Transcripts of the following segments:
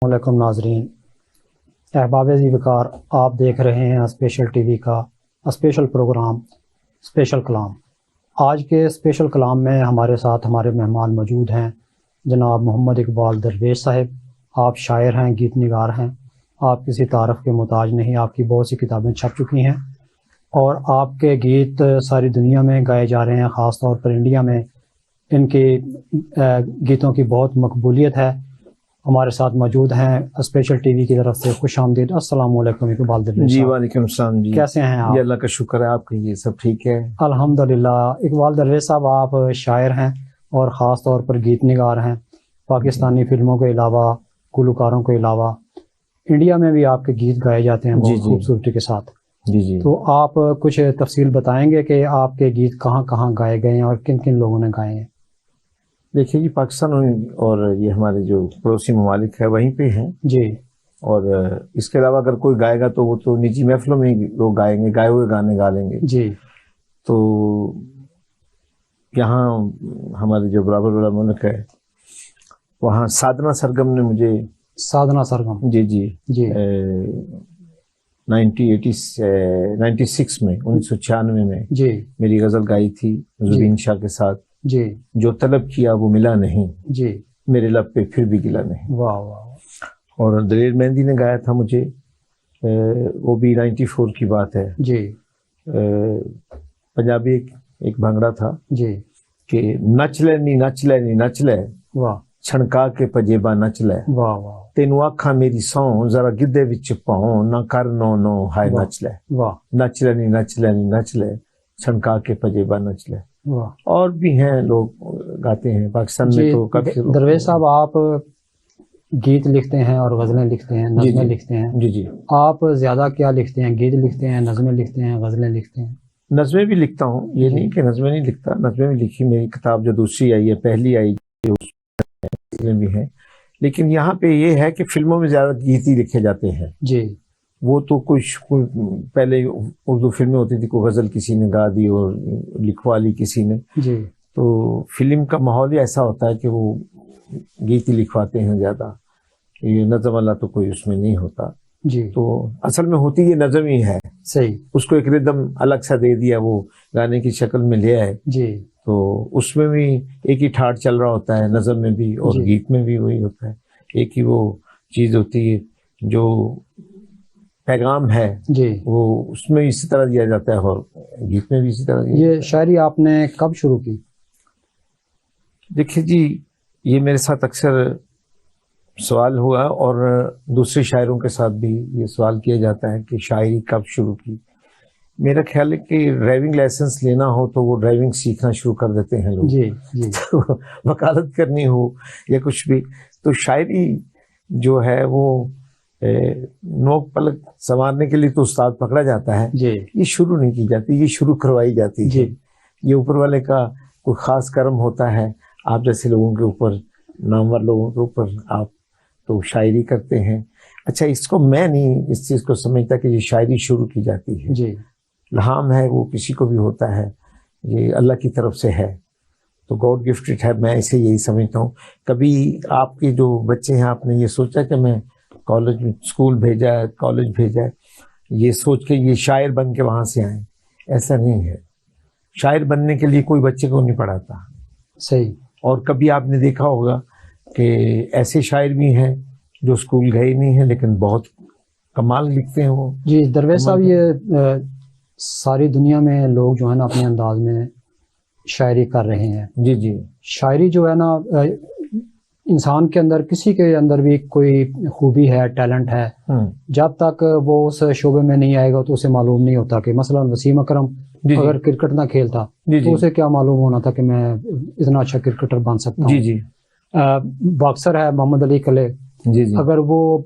علیکم ناظرین، احباب ذی وقار، آپ دیکھ رہے ہیں اسپیشل ٹی وی کا اسپیشل پروگرام اسپیشل کلام۔ آج کے اسپیشل کلام میں ہمارے ساتھ ہمارے مہمان موجود ہیں جناب محمد اقبال درویش صاحب۔ آپ شاعر ہیں، گیت نگار ہیں، آپ کسی تعارف کے محتاج نہیں، آپ کی بہت سی کتابیں چھپ چکی ہیں اور آپ کے گیت ساری دنیا میں گائے جا رہے ہیں، خاص طور پر انڈیا میں ان کے گیتوں کی بہت مقبولیت ہے۔ ہمارے ساتھ موجود ہیں اسپیشل ٹی وی کی طرف سے، خوش آمدید۔ السلام علیکم اقبال درویش جی صاحب۔ وعلیکم السلام جی، کیسے ہیں آپ؟ جی اللہ کا شکر ہے، آپ کہیے سب ٹھیک ہے؟ الحمدللہ۔ اقبال درویش صاحب، آپ شاعر ہیں اور خاص طور پر گیت نگار ہیں، پاکستانی فلموں کے علاوہ، گلوکاروں کے علاوہ انڈیا میں بھی آپ کے گیت گائے جاتے ہیں بہت خوبصورتی کے ساتھ۔ جی جی، تو آپ کچھ تفصیل بتائیں گے کہ آپ کے گیت کہاں کہاں گائے گئے ہیں اور کن کن لوگوں نے گائے ہیں؟ دیکھیے جی، پاکستان اور یہ ہمارے جو پڑوسی ممالک ہے وہیں پہ ہیں، جی، اور اس کے علاوہ اگر کوئی گائے گا تو وہ تو نجی محفلوں میں ہی لوگ گائیں گے، گائے ہوئے گانے گا لیں گے۔ جی، تو یہاں ہمارے جو برابر والا ملک ہے وہاں سادنا سرگم نے مجھے، سادنا سرگم، جی جی جی، 1996 میں 1996 میں جی، میری غزل گائی تھی زبین شاہ کے ساتھ، جی، جو طلب کیا وہ ملا نہیں، جی، میرے لب پہ پھر بھی گلا نہیں۔ واہ واہ، اور دلیر مہندی نے گایا تھا مجھے، وہ بھی 94 کی بات ہے۔ جی، پنجابی ایک بھنگڑا تھا جی، کہ نچ لے نی نچ لے نی نچ لے، واہ چھنکا کے پجیبا نچ لے، واہ واہ، تینوں آکھاں میری سوں ذرا گدے وچ پاؤں، نہ کر نو نو ہائے واہ، نچ لے، واہ نچ لے نی نچ لے نی نچ لے، چھنکا کے پجیبا نچ لے۔ واہ۔ اور بھی ہیں لوگ گاتے ہیں پاکستان میں جی تو کافی لوگ۔ درویش صاحب، آپ گیت لکھتے ہیں اور غزلیں لکھتے ہیں، جی نظمیں جی لکھتے ہیں، جی جی، آپ زیادہ کیا لکھتے ہیں؟ گیت لکھتے ہیں، نظمیں لکھتے ہیں، غزلیں لکھتے ہیں؟ نظمیں بھی لکھتا ہوں، یہ جی، نہیں کہ نظمیں نہیں لکھتا، نظمیں بھی لکھی، میری کتاب جو دوسری آئی ہے، پہلی آئی اس میں بھی ہے، لیکن یہاں پہ یہ ہے کہ فلموں میں زیادہ گیت ہی لکھے جاتے ہیں۔ جی، وہ تو کچھ پہلے اردو فلمیں ہوتی تھی، کوئی غزل کسی نے گا دی اور لکھوا لی کسی نے، جی، تو فلم کا ماحول ہی ایسا ہوتا ہے کہ وہ گیت ہی لکھواتے ہیں زیادہ، یہ نظم والا تو کوئی اس میں نہیں ہوتا۔ جی، تو اصل میں ہوتی یہ نظم ہی ہے، صحیح، اس کو ایک ردم الگ سا دے دیا، وہ گانے کی شکل میں لے آئے، جی، تو اس میں بھی ایک ہی ٹھاٹ چل رہا ہوتا ہے، نظم میں بھی اور جی، گیت میں بھی وہی ہوتا ہے، ایک ہی وہ چیز ہوتی ہے، جو پیغام ہے جی۔ وہ اس میں اسی طرح دیا جاتا ہے اور گیت میں بھی اسی طرح دیا یہ جاتا ہے۔ شاعری آپ نے کب شروع کی؟ دیکھیے جی، یہ میرے ساتھ اکثر سوال ہوا اور دوسرے شاعروں کے ساتھ بھی یہ سوال کیا جاتا ہے کہ شاعری کب شروع کی۔ میرا خیال ہے کہ ڈرائیونگ لائسنس لینا ہو تو وہ ڈرائیونگ سیکھنا شروع کر دیتے ہیں لوگ، جی، جی، وکالت کرنی ہو یا کچھ بھی، تو شاعری جو ہے وہ نوک پلک سنوارنے کے لیے تو استاد پکڑا جاتا ہے، جی، یہ شروع نہیں کی جاتی، یہ شروع کروائی جاتی ہے۔ جی، یہ اوپر والے کا کوئی خاص کرم ہوتا ہے آپ جیسے لوگوں کے اوپر، نامور لوگوں کے اوپر، آپ تو شاعری کرتے ہیں۔ اچھا، اس کو میں نہیں اس چیز کو سمجھتا کہ یہ شاعری شروع کی جاتی ہے، جی، الہام ہے وہ کسی کو بھی ہوتا ہے، یہ اللہ کی طرف سے ہے، تو گاڈ گفٹڈ ہے، میں اسے یہی سمجھتا ہوں۔ کبھی آپ کے جو بچے ہیں، آپ نے یہ سوچا کہ میں کالج میں اسکول بھیجا ہے، کالج بھیجا ہے، یہ سوچ کے یہ شاعر بن کے وہاں سے آئیں؟ ایسا نہیں ہے، شاعر بننے کے لیے کوئی بچے کو نہیں پڑھاتا۔ صحیح۔ اور کبھی آپ نے دیکھا ہوگا کہ ایسے شاعر بھی ہیں جو اسکول گئے نہیں ہیں لیکن بہت کمال لکھتے ہیں وہ۔ جی درویش صاحب، یہ ساری دنیا میں لوگ جو ہے نا اپنے انداز میں شاعری کر رہے ہیں۔ جی جی، شاعری جو ہے نا، انسان کے اندر، کسی کے اندر بھی کوئی خوبی ہے، ٹیلنٹ ہے، جب تک وہ اس شعبے میں نہیں آئے گا تو اسے معلوم نہیں ہوتا کہ مثلا وسیم اکرم اگر کرکٹ نہ کھیلتا تو اسے کیا معلوم ہونا تھا کہ میں اتنا اچھا کرکٹر بن سکتا ہوں۔ جی جی، باکسر ہے محمد علی کلے، جی جی، اگر وہ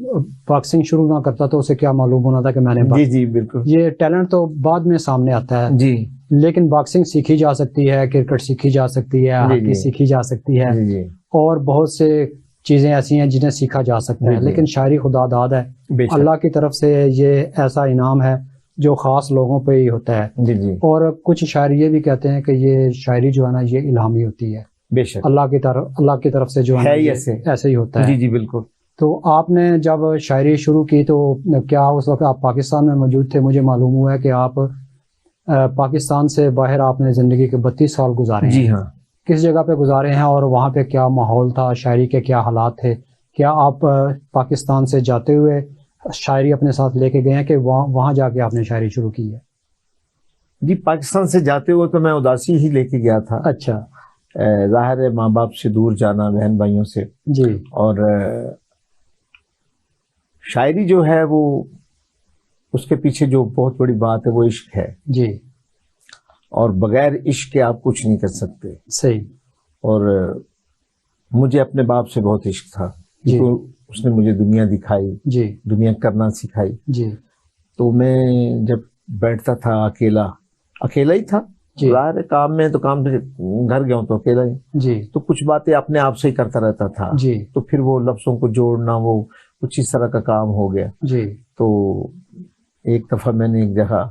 باکسنگ شروع نہ کرتا تو اسے کیا معلوم ہونا تھا کہ میں نے جی جی، بالکل، یہ ٹیلنٹ تو بعد میں سامنے آتا ہے، جی لیکن باکسنگ سیکھی جا سکتی ہے، کرکٹ سیکھی جا سکتی ہے، ہاکی سیکھی جا سکتی ہے، جی جی، اور بہت سے چیزیں ایسی ہیں جنہیں سیکھا جا سکتا ہے، لیکن شاعری خدا داد ہے، اللہ کی طرف سے یہ ایسا انعام ہے جو خاص لوگوں پہ ہی ہوتا ہے۔ جی جی، اور کچھ شاعر یہ بھی کہتے ہیں کہ یہ شاعری جو ہے نا یہ الہامی ہوتی ہے، بے شک، اللہ کی طرف سے جو ہے ہے نا ہی یہ ایسے ہی ہوتا ہے۔ جی جی، بالکل، تو آپ نے جب شاعری شروع کی تو کیا اس وقت آپ پاکستان میں موجود تھے؟ مجھے معلوم ہوا ہے کہ آپ پاکستان سے باہر آپ نے زندگی کے 32 سال گزارے ہیں. جی ہاں. کس جگہ پہ گزارے ہیں اور وہاں پہ کیا ماحول تھا، شاعری کے کیا حالات تھے؟ کیا آپ پاکستان سے جاتے ہوئے شاعری اپنے ساتھ لے کے گئے ہیں کہ وہاں جا کے آپ نے شاعری شروع کی ہے؟ جی پاکستان سے جاتے ہوئے تو میں اداسی ہی لے کے گیا تھا. اچھا. ظاہر ہے ماں باپ سے دور جانا، بہن بھائیوں سے. جی. اور شاعری جو ہے وہ اس کے پیچھے جو بہت بڑی بات ہے وہ عشق ہے. جی. اور بغیر عشق کے آپ کچھ نہیں کر سکتے. صحیح. اور مجھے اپنے باپ سے بہت عشق تھا. جی. اس نے مجھے دنیا دکھائی. جی. دنیا کرنا سکھائی. جی. تو میں جب بیٹھتا تھا اکیلا ہی تھا. جی. ظاہر کام میں تو کام سے گھر گیا ہوں تو اکیلا ہی. جی. تو کچھ باتیں اپنے آپ سے ہی کرتا رہتا تھا. جی. تو پھر وہ لفظوں کو جوڑنا وہ کچھ اس طرح کا کام ہو گیا. جی. تو ایک دفعہ میں نے ایک جگہ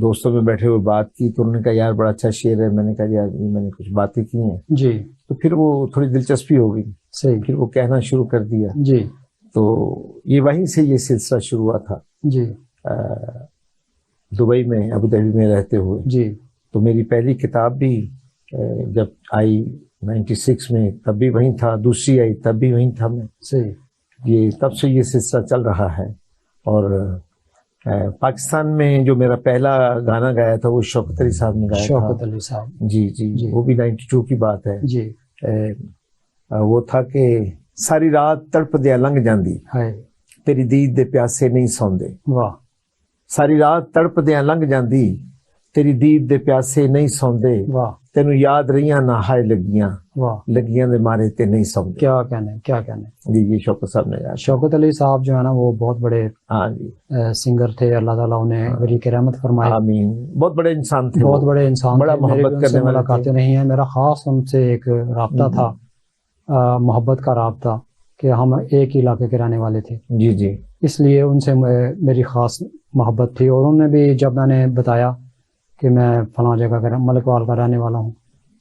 دوستوں میں بیٹھے ہوئے بات کی تو انہوں نے کہا یار بڑا اچھا شعر ہے. میں نے کہا یار میں نے کچھ باتیں کی ہیں. جی. تو پھر وہ تھوڑی دلچسپی ہو گئی. صحیح. پھر وہ کہنا شروع کر دیا. جی. تو یہ وہیں سے یہ سلسلہ شروع ہوا تھا. جی. دبئی میں ابو ظہبی میں رہتے ہوئے. جی. تو میری پہلی کتاب بھی جب آئی 96 میں تب بھی وہیں تھا. دوسری آئی تب بھی وہیں تھا میں. صحیح. یہ تب سے یہ سلسلہ چل رہا ہے. اور پاکستان میں جو میرا پہلا گانا گایا تھا وہ شوکت علی صاحب نے گایا تھا. شوکت علی صاحب. جی جی. وہ بھی 92 کی بات ہے. جی. وہ تھا کہ ساری رات تڑپ دیا لنگ جاندی تیری دید دے پیاسے نہیں سوندے. واہ. ساری رات تڑپ دیا لنگ جاندی تیری دید دے پیاسے نہیں سوندے. واہ. تینوں یاد رہیاں نہ ہائے لگیاں. واہ. لگیاں دے مارے تے نہیں سوندے. کیا کہنے. جی یہ شوکت صاحب نے. شوکت علی صاحب جو ہے نا وہ بہت بڑے سنگر تھے. اللہ تعالیٰ انہیں بری کی رحمت فرمائے. آمین. بہت بڑے انسان تھے. بہت بڑے انسان. بڑا محبت کرنے والے. ملاقاتیں نہیں ہیں. میرا خاص ان سے ایک رابطہ تھا، محبت کا رابطہ، کہ ہم ایک ہی علاقے کے رہنے والے تھے. جی جی. اس لیے ان سے میری خاص محبت تھی. اور انہوں نے بھی جب میں نے بتایا کہ میں فلاں جگہ کا ملک وال کا رہنے والا ہوں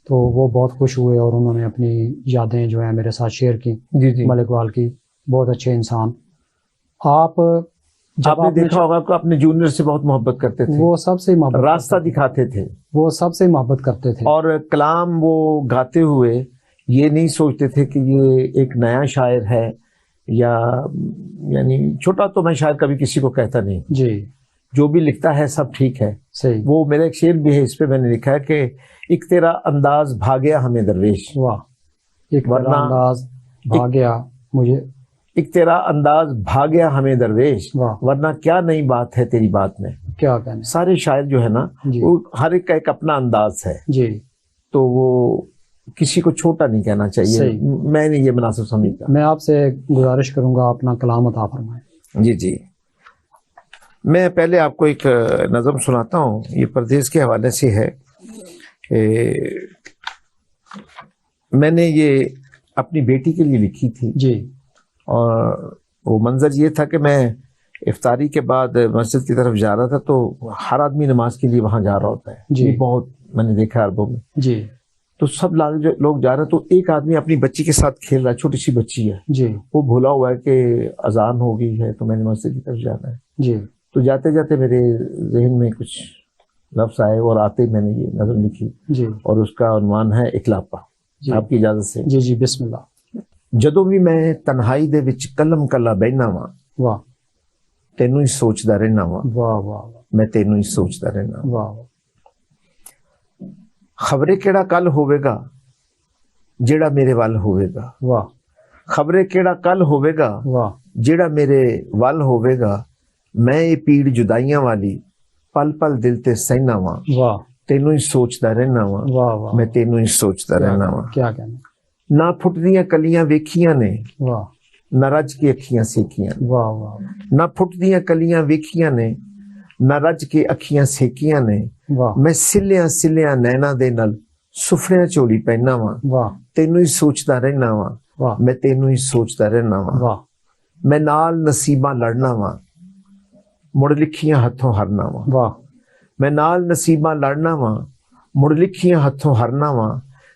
تو وہ بہت خوش ہوئے اور انہوں نے اپنی یادیں جو ہیں میرے ساتھ شیئر کی. جی جی. ملک وال کی. بہت اچھے انسان. آپ نے دیکھا ہوگا کہ اپنے جونیئر سے بہت محبت کرتے تھے. وہ سب سے محبت راستہ دکھاتے تھے. وہ سب سے محبت کرتے تھے. اور کلام وہ گاتے ہوئے یہ نہیں سوچتے تھے کہ یہ ایک نیا شاعر ہے یا یعنی چھوٹا تو میں شاید کبھی کسی کو کہتا نہیں. جی. جو بھی لکھتا ہے سب ٹھیک ہے. صحیح. وہ میرا ایک شعر بھی ہے، اس پہ میں نے لکھا ہے کہ ایک تیرا انداز بھاگیا ہمیں درویش. واہ. ایک تیرا انداز بھاگیا مجھے. ایک تیرا انداز بھاگیا ہمیں درویش. ورنہ کیا نئی بات ہے تیری بات میں. کیا کہنے. سارے شاعر جو ہے نا وہ ہر ایک کا ایک اپنا انداز ہے. جی. تو وہ کسی کو چھوٹا نہیں کہنا چاہیے. میں نے یہ مناسب سمجھتا. میں آپ سے گزارش کروں گا اپنا کلام عطا فرمائیں. جی جی. میں پہلے آپ کو ایک نظم سناتا ہوں. یہ پردیس کے حوالے سے ہے. میں نے یہ اپنی بیٹی کے لیے لکھی تھی. جی. اور وہ منظر یہ تھا کہ میں افطاری کے بعد مسجد کی طرف جا رہا تھا تو ہر آدمی نماز کے لیے وہاں جا رہا ہوتا ہے. جی. بہت میں نے دیکھا عربوں میں. جی. تو سب لوگ جا رہے ہیں تو ایک آدمی اپنی بچی کے ساتھ کھیل رہا ہے. چھوٹی سی بچی ہے. جی. وہ بھولا ہوا ہے کہ اذان ہو گئی ہے تو میں نے مسجد کی طرف جانا ہے. جی. تو جاتے جاتے میرے ذہن میں کچھ لفظ آئے اور آتے میں نے یہ نظم لکھی. جی. اور اس کا عنوان ہے اکلاپا. جی. آپ کی اجازت سے. جی جی بسم اللہ. جدوں بھی میں تنہائی دے وچ کلم کلا بہنا وا. واہ. تینوں ہی سوچدا رہنا وا. واہ واہ. میں تینوں ہی سوچدا رہنا. واہ. خبرے کیڑا کل ہوئے گا جیڑا میرے وال ہوئے گا. واہ. خبرے کیڑا کل ہوئے گا. واہ. جیڑا میرے وال ہوئے گا. میں یہ پیڑ جدائیاں والی پل پل دل تے سہنا وا. واہ. تینوں ہی سوچدا رہنا وا. واہ واہ. میں تینوں ہی سوچدا رہنا وا. کیا کہنا. نہ پھٹدیاں کلیاں ویکھیاں نے. واہ. نہ رج کے اکھیاں سیکیاں. واہ واہ. نہ پھٹدیاں کلیاں ویکھیاں نے نہ رج کے اکھیاں سیکیاں نے. میں سلیاں سلیاں نینا دے نال سفڑیاں چوڑی پہنا وا. تینوں ہی سوچدا رہنا وا. میں تینوں ہی سوچدا رہنا وا. میں نال نصیباں لڑنا وا مڑ لکھیاں ہتھوں ہرنا وا. میں نال نصیباں لڑنا وا مڑ لکھیاں ہتھوں ہرنا وا.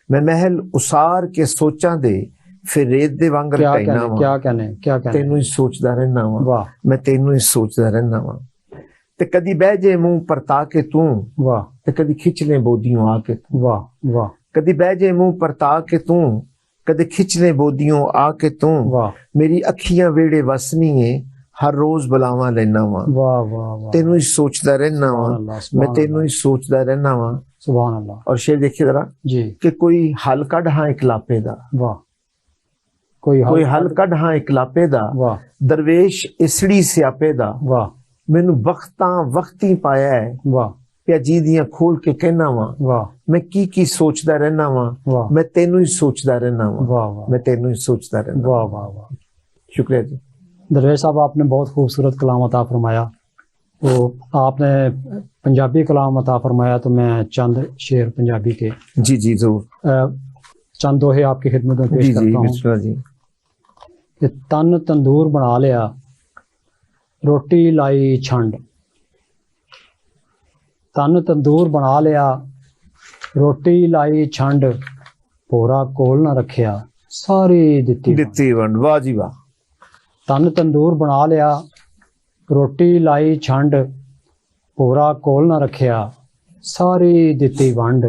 میں محل اسار کے سوچاں دے ਫਿਰ ਰੇਤ ਦੇ ਵਾਂਗ کیا ਰਟਾਈਨਾ کہنے ਵਾ کیا کہنے کیا کہنے ਤੈਨੂੰ ਹੀ ਸੋਚਦਾ ਰਹਿਣਾ ਵਾ واہ ਮੈਂ ਤੈਨੂੰ ਹੀ ਸੋਚਦਾ ਰਹਿਣਾ ਵਾ ਤੇ ਕਦੀ ਬਹਿ ਜੇ ਮੂੰਹ ਪਰਤਾ ਕੇ ਤੂੰ واہ ਤੇ ਕਦੀ ਖਿੱਚ ਲੈ ਬੋਦੀਆਂ ਆ ਕੇ واہ واہ ਕਦੀ ਬਹਿ ਜੇ ਮੂੰਹ ਪਰਤਾ ਕੇ ਤੂੰ ਕਦੇ ਖਿੱਚ ਲੈ ਬੋਦੀਆਂ ਆ ਕੇ ਤੂੰ واہ ਮੇਰੀ ਅੱਖੀਆਂ ਵੇੜੇ ਵਸਨੀ ਏ ਹਰ ਰੋਜ਼ ਬੁਲਾਵਾਂ ਲੈਣਾ ਵਾ واہ واہ واہ ਤੈਨੂੰ ਹੀ ਸੋਚਦਾ ਰਹਿਣਾ ਵਾ سبحان اللہ ਮੈਂ سبحان ਤੈਨੂੰ اللہ ਹੀ ਸੋਚਦਾ ਰਹਿਣਾ ਵਾ سبحان اللہ اور شعر دیکھیے ذرا جی کہ کوئی حل کڈ ہاں اکلاپے دا واہ کوئی کوئی حل کڈ ہاں اکلاپے دا واہ درویش اسڑی سیاپے دا واہ مینوں وقتاں وقتی پایا ہے واہ پیا جی دیاں کھول کے کہنا وا واہ میں کی سوچدا رہنا وا واہ میں تینوں ہی سوچدا رہنا وا واہ واہ میں تینوں ہی سوچدا رہنا واہ واہ واہ شکریہ جی درویش صاحب آپ نے بہت خوبصورت کلام عطا فرمایا تو آپ نے پنجابی کلام عطا فرمایا تو میں چند شعر پنجابی کے جی جی ضرور چند دوہے آپ کی خدمت میں پیش جی جی کرتا ہوں بسم اللہ جی کہ تن تندور بنا لیا روٹی لائی چھنڈ تن تندور بنا لیا روٹی لائی چھنڈ پورا کول نہ رکھیا ساری دتی دتی ونڈ واہ جی واہ تن تندور بنا لیا روٹی لائی چھنڈ پورا کول نہ رکھیا ساری دتی ونڈ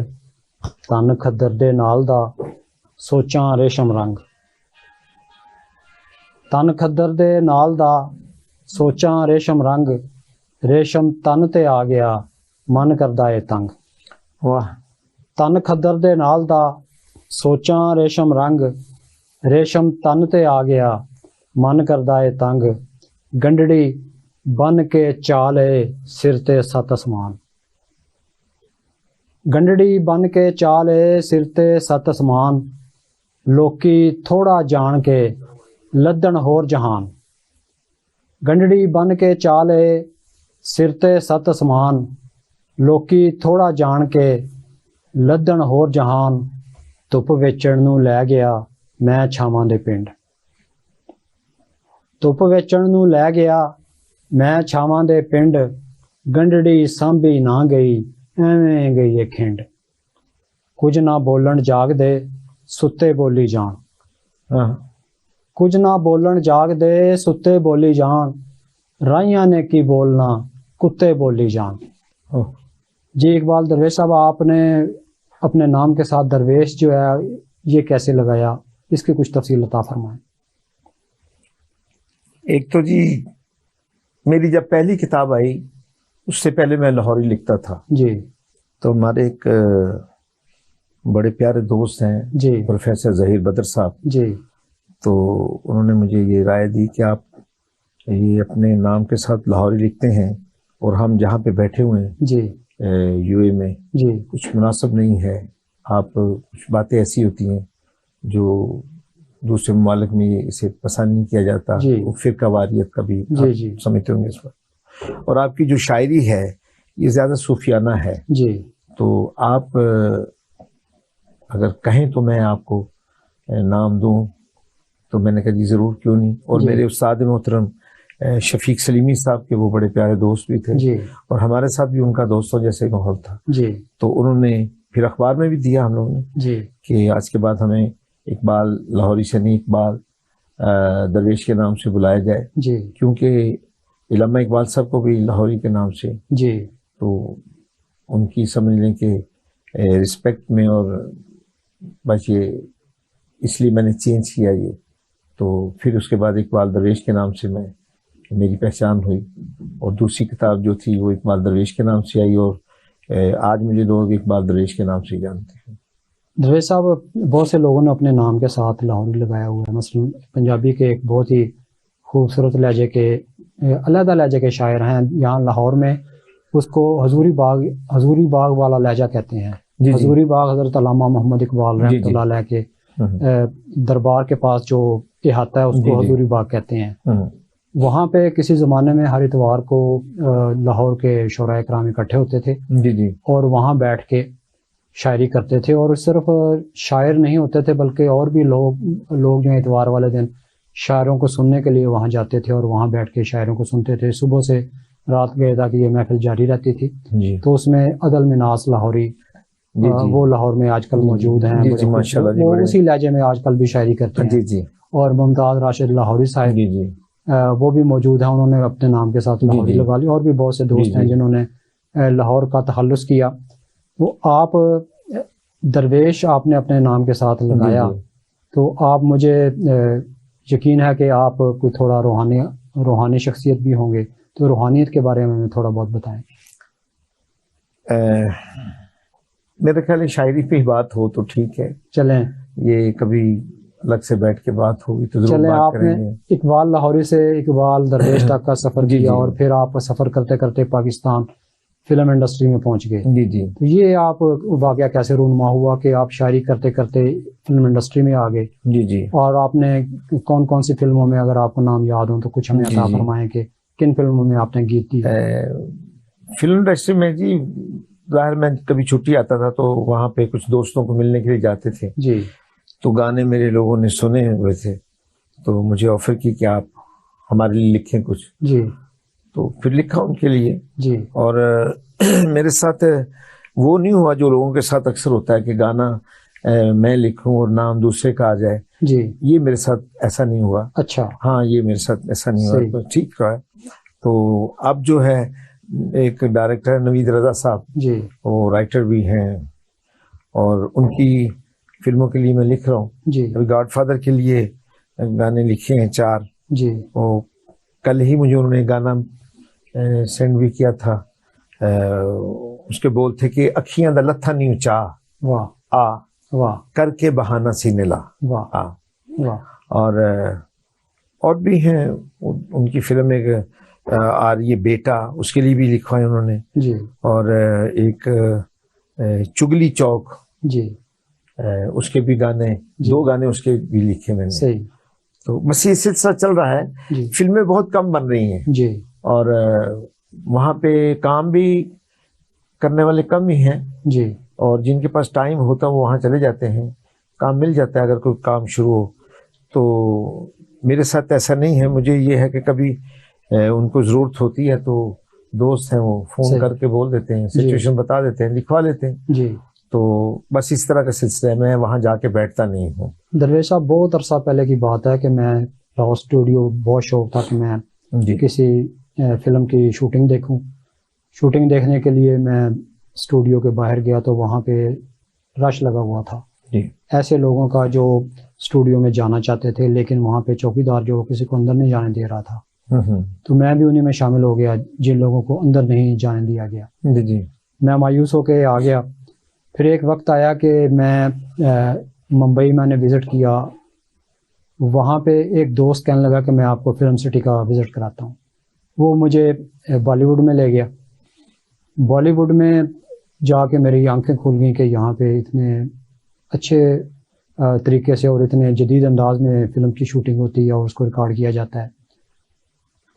تن کھدر دے نال دا سوچاں ریشم رنگ تن کھدر دے نال دا سوچاں ریشم رنگ ریشم تن تے آ گیا من کردا اے تنگ واہ تن کھدر دے نال دا سوچاں ریشم رنگ ریشم تن تے آ گیا من کردا اے تنگ گنڈڑی بن کے چالے سر تے ست اسمان گنڈڑی بن کے چالے سر تے ست اسمان لوکی تھوڑا جان کے لدن ہور جہان گنڈڑی بن کے چالے سر تے ست اسمان لوکی تھوڑا جان کے لدن ہور جہان ਧੁੱਪ ਵੇਚਣ ਨੂੰ ਲੈ ਗਿਆ ਮੈਂ ਛਾਵਾਂ ਦੇ ਪਿੰਡ ਧੁੱਪ ਵੇਚਣ ਨੂੰ ਲੈ ਗਿਆ ਮੈਂ ਛਾਵਾਂ ਦੇ ਪਿੰਡ ਗੰਢੜੀ ਸਾਂਭੀ ਨਾ ਗਈ ਐਵੇਂ ਗਈ ਏ ਖਿੰਡ ਕੁਝ ਨਾ ਬੋਲਣ ਜਾਗਦੇ ਸੁੱਤੇ ਬੋਲੀ ਜਾਣ ਕੁਝ ਨਾ ਬੋਲਣ ਜਾਗਦੇ ਸੁੱਤੇ ਬੋਲੀ ਜਾਣ ਰਾਈਆਂ ਨੇ ਕੀ بولنا کتے بولی جان جی اقبال درویش صاحب آپ نے اپنے نام کے ساتھ درویش جو ہے یہ کیسے لگایا اس کی کچھ تفصیل عطا فرمائیں ایک تو جی میری جب پہلی کتاب آئی اس سے پہلے میں لاہوری لکھتا تھا جی تو ہمارے ایک بڑے پیارے دوست ہیں جی پروفیسر ظہیر بدر صاحب جی تو انہوں نے مجھے یہ رائے دی کہ آپ یہ اپنے نام کے ساتھ لاہوری لکھتے ہیں اور ہم جہاں پہ بیٹھے ہوئے ہیں جی یو اے میں جی کچھ مناسب نہیں ہے آپ کچھ باتیں ایسی ہوتی ہیں جو دوسرے ممالک میں اسے پسند نہیں کیا جاتا جی وہ فرقہ واریت کا بھی جی آپ جی سمجھتے ہوں گے اس پر اور آپ کی جو شاعری ہے یہ زیادہ صوفیانہ ہے جی تو آپ اگر کہیں تو میں آپ کو نام دوں تو میں نے کہا جی ضرور کیوں نہیں اور جی میرے استاد محترم شفیق سلیمی صاحب کے وہ بڑے پیارے دوست بھی تھے جی اور ہمارے ساتھ بھی ان کا دوستوں جیسے ماحول تھا جی تو انہوں نے پھر اخبار میں بھی دیا ہم لوگوں نے جی کہ آج کے بعد ہمیں اقبال لاہوری سے نہیں اقبال درویش کے نام سے بلایا جائے جی کیونکہ علامہ اقبال صاحب کو بھی لاہوری کے نام سے جی تو ان کی سمجھ لیں کہ رسپیکٹ میں اور بس یہ اس لیے میں نے چینج کیا یہ تو پھر اس کے بعد اقبال درویش کے نام سے میری پہچان ہوئی اور دوسری کتاب جو تھی وہ اقبال درویش کے نام سے آئی اور آج مجھے لوگ اقبال درویش کے نام سے جانتے ہیں درویش صاحب بہت سے لوگوں نے اپنے نام کے ساتھ لاہوری لگایا ہوا ہے مثلا پنجابی کے ایک بہت ہی خوبصورت لہجے کے علیحدہ لہجے کے شاعر ہیں یہاں لاہور میں اس کو حضوری باغ والا لہجہ کہتے ہیں حضوری باغ حضرت علامہ محمد اقبال رحمۃ اللہ علیہ کے دربار کے پاس جو احاطہ ہے اس کو حضوری باغ کہتے ہیں وہاں پہ کسی زمانے میں ہر اتوار کو لاہور کے شعراء کرام اکٹھے ہوتے تھے اور وہاں بیٹھ کے شاعری کرتے تھے اور صرف شاعر نہیں ہوتے تھے بلکہ اور بھی لوگ جو اتوار والے دن شاعروں کو سننے کے لیے وہاں جاتے تھے اور وہاں بیٹھ کے شاعروں کو سنتے تھے صبح سے رات گئے تک یہ محفل جاری رہتی تھی تو اس میں عدل مناس لاہوری وہ لاہور میں آج کل موجود ہیں. جی ماشاء اللہ. وہ اسی لہجے میں آج کل بھی شاعری کرتے ہیں. جی جی. اور ممتاز راشد لاہوری صاحب جی جی وہ بھی موجود ہیں. انہوں نے اپنے نام کے ساتھ لاہوری لگا لی. اور بھی بہت سے دوست ہیں جنہوں نے لاہور کا تخلص کیا. وہ آپ درویش آپ نے اپنے نام کے ساتھ لگایا, تو آپ مجھے یقین ہے کہ آپ کوئی تھوڑا روحانی شخصیت بھی ہوں گے, تو روحانیت کے بارے میں تھوڑا بہت بتائیں. میرے خیال ہے شاعری پہ ہی بات ہو تو ٹھیک ہے. چلیں یہ کبھی الگ سے بیٹھ کے بات ہوگی تو ضرور بات آپ نے کریں گے. اقبال لاہوری سے اقبال درویش تک کا سفر کیا, اور پھر آپ سفر کرتے کرتے پاکستان فلم انڈسٹری میں پہنچ گئے. جی جی. تو یہ آپ واقعہ کیسے رونما ہوا کہ آپ شاعری کرتے کرتے فلم انڈسٹری میں آ گئے؟ جی جی. اور آپ نے کون کون سی فلموں میں, اگر آپ کو نام یاد ہوں تو کچھ ہمیں عطا فرمائیں کہ کن فلموں میں آپ نے گیت دی؟ فلم انڈسٹری میں جی ظاہر میں کبھی چھٹی آتا تھا تو وہاں پہ کچھ دوستوں کو ملنے کے لیے جاتے تھے. جی. تو گانے میرے لوگوں نے سنے ہوئے تھے, تو مجھے آفر کی کہ آپ ہمارے لیے لکھیں کچھ. جی. تو پھر لکھا ان کے لیے. جی. اور میرے ساتھ وہ نہیں ہوا جو لوگوں کے ساتھ اکثر ہوتا ہے کہ گانا میں لکھوں اور نام دوسرے کا آ جائے. جی. یہ میرے ساتھ ایسا نہیں ہوا. اچھا. ہاں یہ میرے ساتھ ایسا نہیں ہوا. تو ٹھیک رہا. تو اب جو ہے ایک ڈائریکٹر نوید رضا صاحب, جی, وہ رائٹر بھی ہیں, اور ان کی فلموں کے لیے میں لکھ رہا ہوں. جی. ابھی گاڈ فادر کے لیے گانے لکھے ہیں 4. جی. وہ کل ہی مجھے انہوں نے گانا سینڈ بھی کیا تھا. اس کے بول تھے کہ اکھیاں دا لتھا نہیں چاہ واہ آ واہ کر کے بہانہ سینے لا واہ آ. واہ. اور بھی ہیں ان کی فلم ایک آ رہی ہے بیٹا, اس کے لیے بھی لکھا ہے انہوں نے. جی. اور ایک چگلی چوک, جی, اس کے بھی گانے, 2 گانے اس کے بھی لکھے میں نے. صحیح. تو بس یہ سلسلہ چل رہا ہے. جی. فلمیں بہت کم بن رہی ہیں. جی. اور وہاں پہ کام بھی کرنے والے کم ہی ہیں. جی. اور جن کے پاس ٹائم ہوتا ہے وہ وہاں چلے جاتے ہیں, کام مل جاتا ہے اگر کوئی کام شروع ہو. تو میرے ساتھ ایسا نہیں ہے. مجھے یہ ہے کہ کبھی ان کو ضرورت ہوتی ہے تو دوست ہیں وہ فون کر کے بول دیتے ہیں, سچویشن بتا دیتے ہیں, لکھوا لیتے ہیں. جی. تو بس اس طرح کا سلسلہ ہے. میں وہاں جا کے بیٹھتا نہیں ہوں. درویش صاحب, بہت عرصہ پہلے کی بات ہے کہ میں لاہور اسٹوڈیو, بہت شوق تھا کہ میں کسی فلم کی شوٹنگ دیکھوں. شوٹنگ دیکھنے کے لیے میں اسٹوڈیو کے باہر گیا تو وہاں پہ رش لگا ہوا تھا. ایسے لوگوں کا جو اسٹوڈیو میں جانا چاہتے تھے, لیکن وہاں پہ چوکی دار جو کسی کو اندر نہیں جانے دے رہا تھا. تو میں بھی انہیں میں شامل ہو گیا جن لوگوں کو اندر نہیں جانے دیا گیا. میں مایوس ہو کے آ گیا. پھر ایک وقت آیا کہ میں ممبئی میں نے وزٹ کیا. وہاں پہ ایک دوست کہنے لگا کہ میں آپ کو فلم سٹی کا وزٹ کراتا ہوں. وہ مجھے بالی ووڈ میں لے گیا. بالی ووڈ میں جا کے میری آنکھیں کھل گئیں کہ یہاں پہ اتنے اچھے طریقے سے اور اتنے جدید انداز میں فلم کی شوٹنگ ہوتی ہے اور اس کو ریکارڈ کیا جاتا ہے.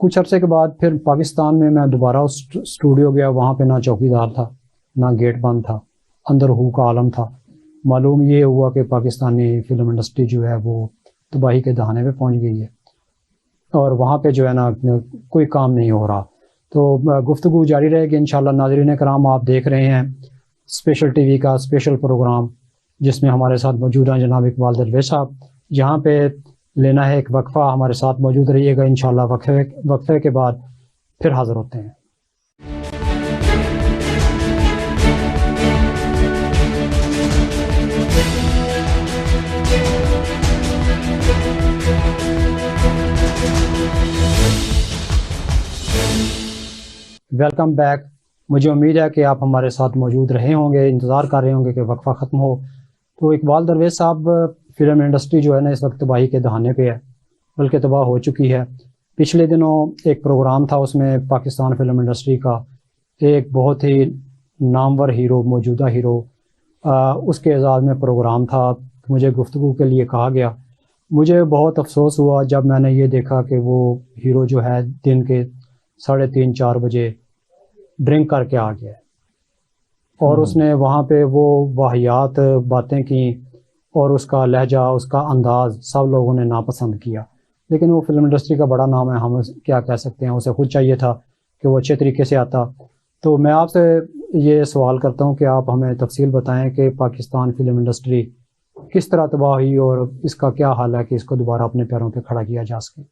کچھ عرصے کے بعد پھر پاکستان میں دوبارہ اس اسٹوڈیو گیا. وہاں پہ نہ چوکی دار تھا, نہ گیٹ بند تھا, اندر ہو کا عالم تھا. معلوم یہ ہوا کہ پاکستانی فلم انڈسٹری جو ہے وہ تباہی کے دہانے پہ پہنچ گئی ہے, اور وہاں پہ جو ہے نا کوئی کام نہیں ہو رہا. تو گفتگو جاری رہے گی انشاءاللہ. ناظرین کرام, آپ دیکھ رہے ہیں اسپیشل ٹی وی کا اسپیشل پروگرام, جس میں ہمارے ساتھ موجود ہیں جناب اقبال درویش صاحب. یہاں پہ لینا ہے ایک وقفہ. ہمارے ساتھ موجود رہیے گا انشاءاللہ. وقفے کے بعد پھر حاضر ہوتے ہیں. Welcome back. مجھے امید ہے کہ آپ ہمارے ساتھ موجود رہے ہوں گے, انتظار کر رہے ہوں گے کہ وقفہ ختم ہو. تو اقبال درویش صاحب, فلم انڈسٹری جو ہے نا اس وقت تباہی کے دہانے پہ ہے, بلکہ تباہ ہو چکی ہے. پچھلے دنوں ایک پروگرام تھا, اس میں پاکستان فلم انڈسٹری کا ایک بہت ہی نامور ہیرو, موجودہ ہیرو, اس کے اعزاز میں پروگرام تھا. مجھے گفتگو کے لیے کہا گیا. مجھے بہت افسوس ہوا جب میں نے یہ دیکھا کہ وہ ہیرو جو ہے دن کے 3:30-4 بجے ڈرنک کر کے آ گیا, اور اس نے وہاں پہ وہ واہیات باتیں کی, اور اس کا لہجہ, اس کا انداز سب لوگوں نے ناپسند کیا. لیکن وہ فلم انڈسٹری کا بڑا نام ہے, ہم کیا کہہ سکتے ہیں. اسے خود چاہیے تھا کہ وہ اچھے طریقے سے آتا. تو میں آپ سے یہ سوال کرتا ہوں کہ آپ ہمیں تفصیل بتائیں کہ پاکستان فلم انڈسٹری کس طرح تباہ ہوئی اور اس کا کیا حال ہے کہ اس کو دوبارہ اپنے پیروں پہ کھڑا کیا جا سکے.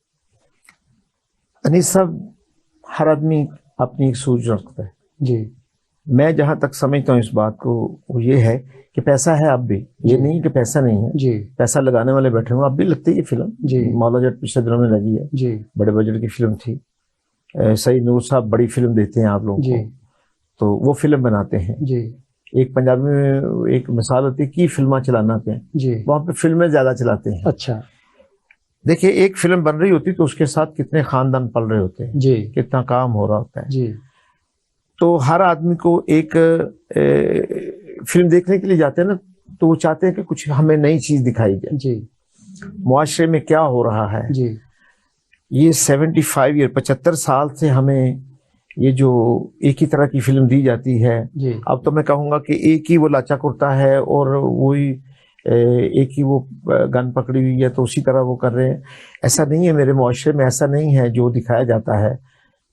انیس صاحب، ہر آدمی اپنی ایک سوچ رکھتا ہے. جی. میں جہاں تک سمجھتا ہوں اس بات کو وہ یہ ہے کہ پیسہ ہے اب بھی، یہ نہیں کہ پیسہ نہیں ہے. جی. پیسہ لگانے والے بیٹھے ہوں، اب بھی لگتی ہے یہ فلم. جی. مولا جٹ پچھلے دنوں میں لگی ہے. جی. بڑے بجٹ کی فلم تھی. سعید نور صاحب بڑی فلم دیتے ہیں آپ لوگوں جی. کو، تو وہ فلم بناتے ہیں. جی. ایک پنجابی میں ایک مثال ہوتی ہے کی فلمیں چلانا پہ، جی. وہاں پہ فلمیں زیادہ چلاتے ہیں. اچھا. دیکھیے ایک فلم بن رہی ہوتی تو اس کے ساتھ کتنے خاندان پل رہے ہوتے ہیں. جی. کتنا کام ہو رہا ہوتا ہے. جی. تو ہر آدمی کو ایک فلم دیکھنے کے لیے جاتے ہیں نا، تو وہ چاہتے ہیں کہ کچھ ہمیں نئی چیز دکھائی جائے. جی. معاشرے میں کیا ہو رہا ہے. جی. یہ 75 سال سے ہمیں یہ جو ایک ہی طرح کی فلم دی جاتی ہے. جی. اب تو میں کہوں گا کہ ایک ہی وہ لاچا کرتا ہے اور وہی ایک ہی وہ گن پکڑی ہوئی ہے تو اسی طرح وہ کر رہے ہیں. ایسا نہیں ہے، میرے معاشرے میں ایسا نہیں ہے جو دکھایا جاتا ہے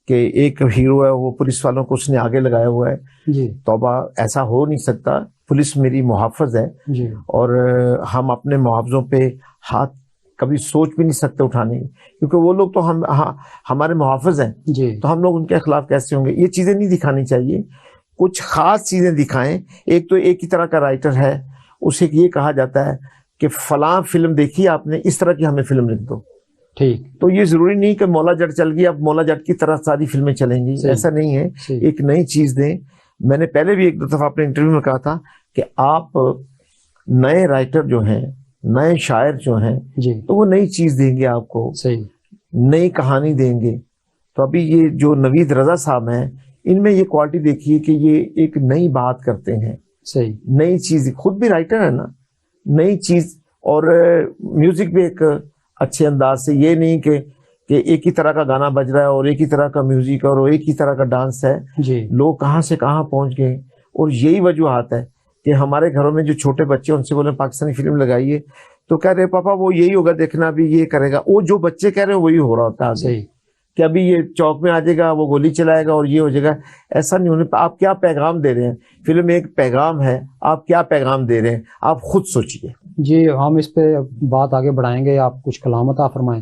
کہ ایک ہیرو ہے وہ پولیس والوں کو اس نے آگے لگایا ہوا ہے. جی. توبہ، ایسا ہو نہیں سکتا. پولیس میری محافظ ہے. جی. اور ہم اپنے محافظوں پہ ہاتھ کبھی سوچ بھی نہیں سکتے اٹھانے کی، کیونکہ وہ لوگ تو ہمارے محافظ ہیں. جی. تو ہم لوگ ان کے خلاف کیسے ہوں گے. یہ چیزیں نہیں دکھانی چاہیے، کچھ خاص چیزیں دکھائیں. ایک تو ایک ہی طرح کا رائٹر ہے، اسے یہ کہا جاتا ہے کہ فلاں فلم دیکھی آپ نے، اس طرح کی ہمیں فلم لکھ دو. ٹھیک. تو یہ ضروری نہیں کہ مولا جٹ چل گئی اب مولا جٹ کی طرح ساری فلمیں چلیں گی. ایسا نہیں ہے. ایک نئی چیز دیں. میں نے پہلے بھی ایک دو دفعہ اپنے انٹرویو میں کہا تھا کہ آپ نئے رائٹر جو ہیں، نئے شاعر جو ہیں، جی، تو وہ نئی چیز دیں گے آپ کو، صحیح، نئی کہانی دیں گے. تو ابھی یہ جو نوید رضا صاحب ہیں، ان میں یہ کوالٹی دیکھیے کہ یہ ایک نئی بات کرتے ہیں. صحیح، نئی چیز، خود بھی رائٹر ہے نا، نئی چیز. اور میوزک بھی ایک اچھے انداز سے، یہ نہیں کہ ایک ہی طرح کا گانا بج رہا ہے اور ایک ہی طرح کا میوزک اور ایک ہی طرح کا ڈانس ہے. جی، لوگ کہاں سے کہاں پہنچ گئے. اور یہی وجوہات ہے کہ ہمارے گھروں میں جو چھوٹے بچے ان سے بولے پاکستانی فلم لگائیے تو کہہ رہے پاپا وہ یہی ہوگا دیکھنا، بھی یہ کرے گا. وہ جو بچے کہہ رہے ہیں وہی ہو رہا ہوتا ہے. صحیح، کہ ابھی یہ چوک میں آ جائے گا، وہ گولی چلائے گا اور یہ ہو جائے گا. ایسا نہیں ہونے. آپ کیا پیغام دے رہے ہیں؟ فلم ایک پیغام ہے، آپ کیا پیغام دے رہے ہیں آپ خود سوچیے. جی، ہم اس پہ بات آگے بڑھائیں گے. آپ کچھ کلام عطا فرمائیں،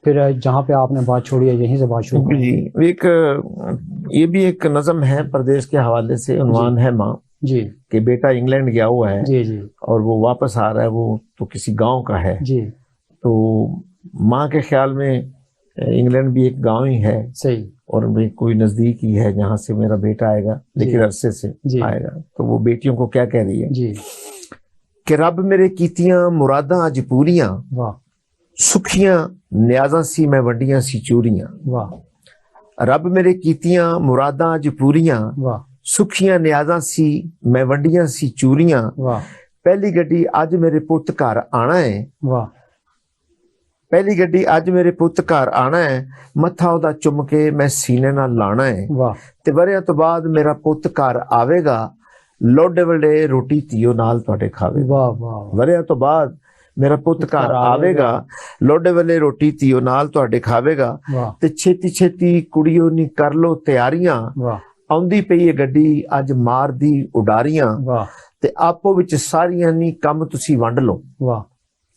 پھر جہاں پہ آپ نے بات چھوڑی ہے یہیں سے بات شروع کریں. جی، ایک یہ بھی ایک نظم ہے پردیش کے حوالے سے. عنوان ہے ماں. جی، کہ بیٹا انگلینڈ گیا ہوا ہے. جی، جی، اور وہ واپس آ رہا ہے، وہ تو کسی گاؤں کا ہے. جی، تو ماں کے خیال میں انگلینڈ بھی ایک گاؤں ہی ہے. صحیح. اور کوئی نزدیک ہی ہے جہاں سے میرا بیٹا آئے گا، لیکن عرصے سے آئے گا. تو وہ بیٹیوں کو کیا کہہ رہی ہے؟ جی، کہ رب میرے کیتیاں مراداں اج پوریاں، واہ، سکھیاں نیازاں سی میں وڈیاں سی چوریاں. واہ، رب میرے کیتیاں مراداں اج پوریاں، واہ، سکھیاں نیازاں سی میں وڈیاں سی چوریاں. واہ، پہلی گڈی اج میرے پت گھر آنا ہے. واہ، پہلی گڈی اج میرے پت گھر آنا ہے، متھا او دا چم کے میں سینے نال لانا ہے. واہ، تے وریاں تو بعد میرا پت گھر آوے گا، لوڈے وڈے روٹی تیو نال تواڈے کھاوے گا. واہ، واہ، وریاں تو بعد میرا پت گھر آوے گا، لوڈے وڈے روٹی تیو نال تواڈے کھاوے گا. واہ، تے چھتی چھتی کڑیو نی کر لو تیاریاں، واہ، آؤندی پئی ہے گڈی اج مار دی اڈاریاں. واہ، تے آپو وچ ساریاں نی کم تسی ونڈ لو. واہ،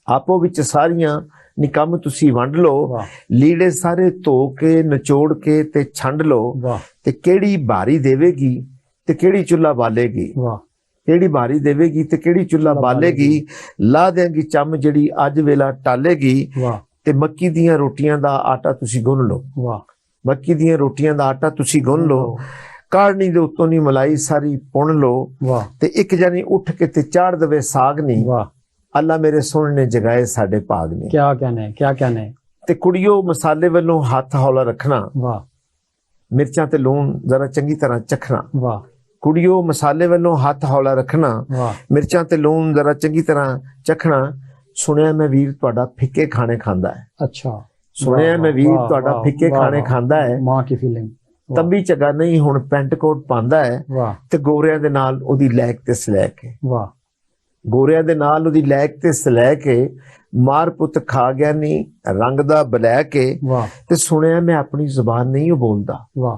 آپو وچ ساریاں نی کم تسی ونڈ لو. واہ، لیڑے سارے دھو کے نچوڑ کے تے چھنڈ لو. واہ، تے کیڑی بھاری دیوے گی تے کیڑی چولہا بالے گی. واہ، کیڑی بھاری دیوے گی تے کیڑی چولہا بالے گی. لا دیں گی چم جڑی اج ویلا ٹالے گی. واہ، تے مکی دیاں روٹیاں دا آٹا تسی گن لو. واہ، مکی دیاں روٹیاں دا آٹا تسی گن لو. کاڑنی دے اتوں نی ملائی ساری پن لو. واہ، تے ایک جانی اٹھ کے تے چاڑ دوے ساگ نی. واہ، اللہ میرے سونے نے جگائے ساڈے پاگ نی. کیا کہنے، کیا کہنے. تے کڑیو مسالے والوں ہاتھ ہولا رکھنا، واہ، مرچاں تے لون ذرا چنگی طرح چکھنا. واہ، کڑیو مسالے والوں ہاتھ ہولا رکھنا، واہ، مرچاں تے لون ذرا چنگی طرح چکھنا. سنیا میں ویر تہاڈا پھکے کھانے کھاندا ہے. اچھا. سنیا میں ویر تہاڈا پھکے کھانے کھاندا ہے. ماں کی فیلنگ. تبھی چگا نہیں ہن پینٹ کوٹ پاندا ہے. واہ، تے گوریاں دے نال اودی لیک تے سلیک ہے. واہ، گوریاں دے نال اودی لیک تے سلیک ہے. مار پت کھا گیا نہیں رنگ دا بلیک ہے. واہ، تے سنیا میں اپنی زبان نہیں بولدا. واہ،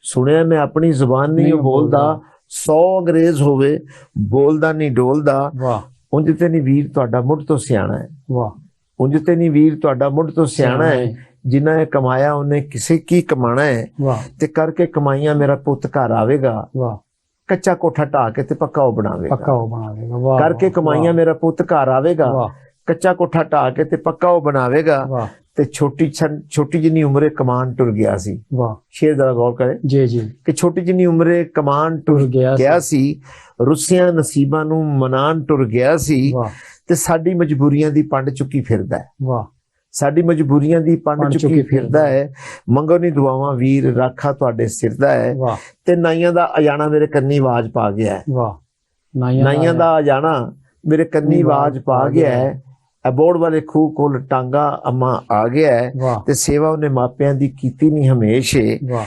ਸੁਣਿਆ ਮੈਂ ਆਪਣੀ ਜ਼ੁਬਾਨ ਨਹੀਂ ਬੋਲਦਾ, 100 ਅੰਗਰੇਜ਼ ਹੋਵੇ ਬੋਲਦਾ ਨਹੀਂ ਡੋਲਦਾ। ਵਾਹ। ਉਂਝ ਤੇ ਨਹੀਂ ਵੀਰ ਤੁਹਾਡਾ ਮੁੱਢ ਤੋਂ ਸਿਆਣਾ ਹੈ। ਵਾਹ। ਉਂਝ ਤੇ ਨਹੀਂ ਵੀਰ ਤੁਹਾਡਾ ਮੁੱਢ ਤੋਂ ਸਿਆਣਾ ਹੈ, ਜਿਨ੍ਹਾਂ ਨੇ ਕਮਾਇਆ ਉਹਨੇ ਕਿਸੇ ਕੀ ਕਮਾਣਾ ਹੈ। ਵਾਹ। ਤੇ ਕਰਕੇ ਕਮਾਈਆਂ ਮੇਰਾ ਪੁੱਤ ਘਰ ਆਵੇਗਾ, ਵਾਹ। ਕੱਚਾ ਕੋਠਾ ਢਾ ਕੇ ਤੇ ਪੱਕਾ ਉਹ ਬਣਾਵੇਗਾ। ਪੱਕਾ ਉਹ ਬਣਾਵੇਗਾ। ਵਾਹ। ਕਰਕੇ ਕਮਾਈਆਂ ਮੇਰਾ ਪੁੱਤ ਘਰ ਆਵੇਗਾ, ਵਾਹ। ਕੱਚਾ ਕੋਠਾ ਢਾ ਕੇ ਤੇ ਪੱਕਾ ਉਹ ਬਣਾਵੇਗਾ। ਵਾਹ। ਤੇ ਛੋਟੀ ਜਿੰਨੀ ਉਮਰੇ ਕਮਾਨ ਟੁਰ ਗਿਆ ਸੀ। ਵਾਹ। ਸ਼ੇਰ ਜ਼ਰਾ ਗੌਰ ਕਰੇ ਜੀ ਜੀ। ਕਿ ਛੋਟੀ ਜਿੰਨੀ ਉਮਰੇ ਕਮਾਨ ਟੁਰ ਗਿਆ ਸੀ, ਰੁੱਸਿਆਂ ਨਸੀਬਾਂ ਨੂੰ ਮਨਾਨ ਟੁਰ ਗਿਆ ਸੀ। ਵਾਹ। ਤੇ ਸਾਡੀ ਮਜਬੂਰੀਆਂ ਦੀ ਪੰਡ ਚੁੱਕੀ ਫਿਰਦਾ ਹੈ। ਵਾਹ। ਸਾਡੀ ਮਜਬੂਰੀਆਂ ਦੀ ਪੰਡ ਚੁੱਕੀ ਫਿਰਦਾ ਹੈ। ਮੰਗੋ ਨੀ ਦੁਆਵਾਂ ਵੀਰ ਰਾਖਾ ਤੁਹਾਡੇ ਸਿਰ ਦਾ ਹੈ। ਵਾਹ। ਤੇ ਨਾਈਆਂ ਦਾ ਅਜਾਣਾ ਮੇਰੇ ਕੰਨੀ ਆਵਾਜ਼ ਪਾ ਗਿਆ ਹੈ। ਵਾਹ। ਨਾਈਆਂ ਦਾ ਅਜਾਣਾ ਮੇਰੇ ਕੰਨੀ ਆਵਾਜ਼ ਪਾ ਗਿਆ ਹੈ। ਅਬੋਰਡ ਵਾਲੇ ਖੂਹ ਕੋਲ ਟਾਂਗਾ ਅੰਮਾ ਆ ਗਿਆ ਹੈ। ਵਾਹ। ਤੇ ਸੇਵਾ ਉਹਨੇ ਮਾਪਿਆਂ ਦੀ ਕੀਤੀ ਨਹੀਂ ਹਮੇਸ਼ੇ, ਵਾਹ।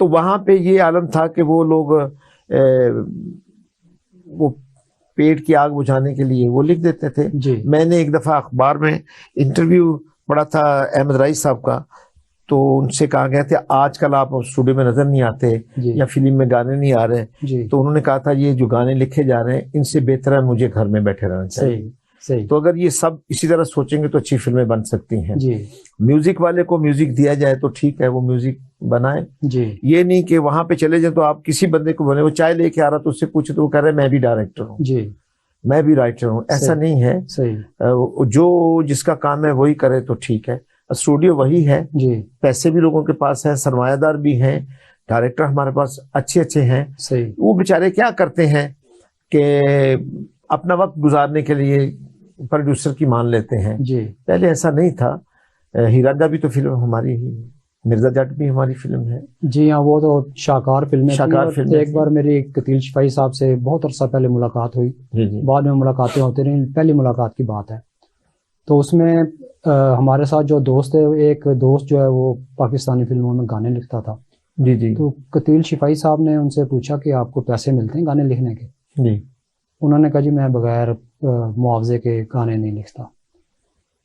تو وہاں پہ یہ عالم تھا کہ وہ لوگ وہ پیٹ کی آگ بجھانے کے لیے وہ لکھ دیتے تھے. جی میں نے ایک دفعہ اخبار میں انٹرویو پڑھا تھا احمد رائس صاحب کا, تو ان سے کہا گیا تھا آج کل آپ اسٹوڈیو میں نظر نہیں آتے جی یا فلم میں گانے نہیں آ رہے, جی تو انہوں نے کہا تھا یہ جو گانے لکھے جا رہے ہیں ان سے بہتر ہے مجھے گھر میں بیٹھے رہنا چاہیے. صحیح صحیح. تو اگر یہ سب اسی طرح سوچیں گے تو اچھی فلمیں بن سکتی ہیں. جی میوزک والے کو میوزک دیا جائے تو ٹھیک ہے, وہ میوزک بنائے. جی یہ نہیں کہ وہاں پہ چلے جائیں تو آپ کسی بندے کو بولے وہ چائے لے کے آ رہا تو اس سے پوچھے تو وہ کہہ رہے میں بھی ڈائریکٹر ہوں, جی میں بھی رائٹر ہوں. ایسا صحیح. نہیں ہے. صحیح. جو جس کا کام ہے وہی کرے تو ٹھیک ہے. اسٹوڈیو وہی ہے, جی پیسے بھی لوگوں کے پاس ہیں, سرمایہ دار بھی ہیں, ڈائریکٹر ہمارے پاس اچھے اچھے ہیں. صحیح. وہ بیچارے کیا کرتے ہیں کہ اپنا وقت گزارنے کے لیے پروڈیوسر کی مان لیتے ہیں. جی پہلے ایسا نہیں تھا. ہیراڈا بھی تو فلم ہماری ہی, مرزا جٹ بھی ہماری فلم ہے. جی ہاں, وہ تو شاہکار فلم ہے. شاہکار فلم ایک بار میری قتیل شفائی صاحب سے بہت عرصہ پہلے ملاقات ہوئی, جی جی بعد میں ملاقاتیں ہوتی رہیں, پہلی ملاقات کی بات ہے. تو اس میں ہمارے ساتھ جو دوست ہے, ایک دوست جو ہے وہ پاکستانی فلموں میں گانے لکھتا تھا. جی جی تو قتیل شفائی صاحب نے ان سے پوچھا کہ آپ کو پیسے ملتے ہیں گانے لکھنے کے؟ جی انہوں نے کہا جی میں بغیر معاوضے کے گانے نہیں لکھتا.